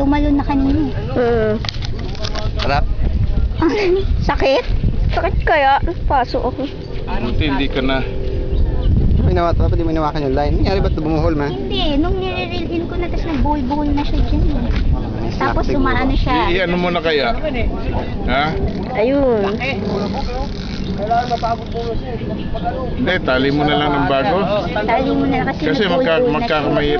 tumalon na kanina. Harap. Sakit? Sakit kaya? Pasok ako. Buti hindi ka na. May nawato, pwede may nawakan yung line. Nangyari ba't bumuhol, ma? Hindi, nung nire-reel-in ko na tapos nagbuhol-buhol na siya dyan. Tapos sumaano siya. Ano mo na kaya? Ha? Ayun. Hindi, tali mo na lang ng bago. Tali mo na lang kasi Kasi nagbuhol-buhol na siya. magkakamayit.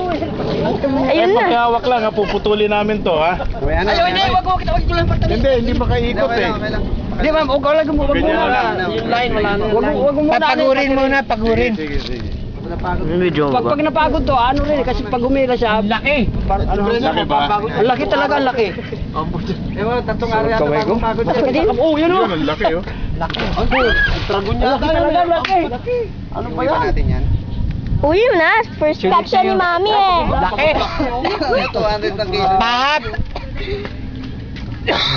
Ayun na. Pagkahawak lang ha, puputulin namin to ha. Ayaw, Wag mo kita ulit lang. Hindi makaikot eh. Hindi ma'am, okay lang mo. Ganyan na lang. Yung line wala na. Wag mo muna. Papagurin muna, pagurin. Sige, sige. Pag napagod to, ano rin kasi pag umila siya, laki. Laki ba? Ang laki talaga, ang laki. Ewan, tatlong araw yata pagod siya. Oh, yun Yun, ang laki oh. Dragon niya. Laki talaga, laki. Ano ba yan? natin yan. Uy, yun na. First catch ni Mami eh. Laki. 200 ang kilo. Pahap.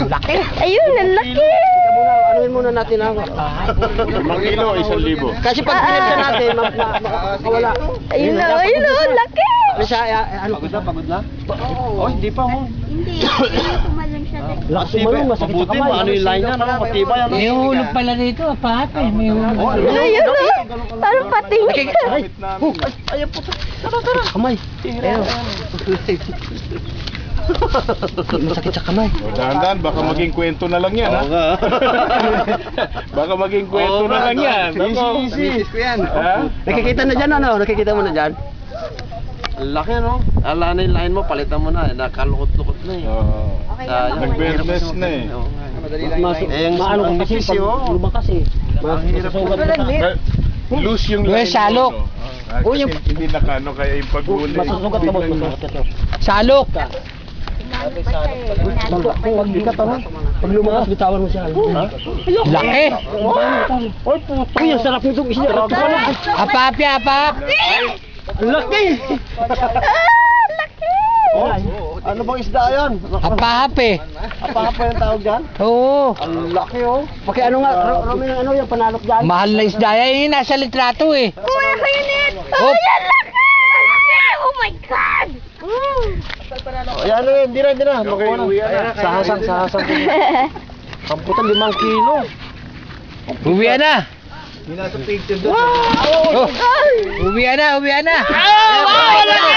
Laki. Ayun, ang laki. Teka muna, anuhin muna natin ang 5 kilo, 1,000. kasi pag pinagsa natin, makawala. Ayun na, ang laki. Siya, ano pagod na? Oh, hindi pa mo. Hindi, tumalon siya. Lakas sumalong, masakit sa kamay. Ano yung line niya, no? Matibay, ano? May hulog pala dito, pahat eh. May hulog. Ayun na. Parang pating. Ayaw po. Tara. Kamay. Ayun. Masakit sa kamay. Dahan-dahan, baka maging kwento na lang yan ha. Baka maging kwento na lang yan. Easy. Ko yan. Ha? Nakikita na dyan, ano? Nakikita mo na dyan? Laki, no? Ala na yung line mo, palitan mo na. Nakalukot-lukot na eh. Oo. Sayang. Nag-fairness na eh. Madali lang yung line. Maano kung kasi pag lumakas eh. Loose yung Well, line salok. mo, no? Kasi hindi nakano kaya yung paghuli. Masusugat ka mo. Salok! Pag bigat ano? Pag lumakas, bitawan mo siya. Laki! Oy, puto. Uy, ang sarap nitong isda. Apap ya, apap! Laki! Oh, ano bang isda yan? Apahap eh. Apa-apa yung tawag dyan? Oo. Ang laki oh. Paki ano nga, Rami ng ano yung panalok dyan? Mahal na isda. Yan yung nasa litrato eh. Kuya, kayo net. Oh. Ay, ang laki. Oh my God. Ayan na, hindi na. Makuha na. Sahasang. Ang puta, 5 kilo. Uwi na. Nasa picture doon. Oh. Uwi na. Oh, wow, laki.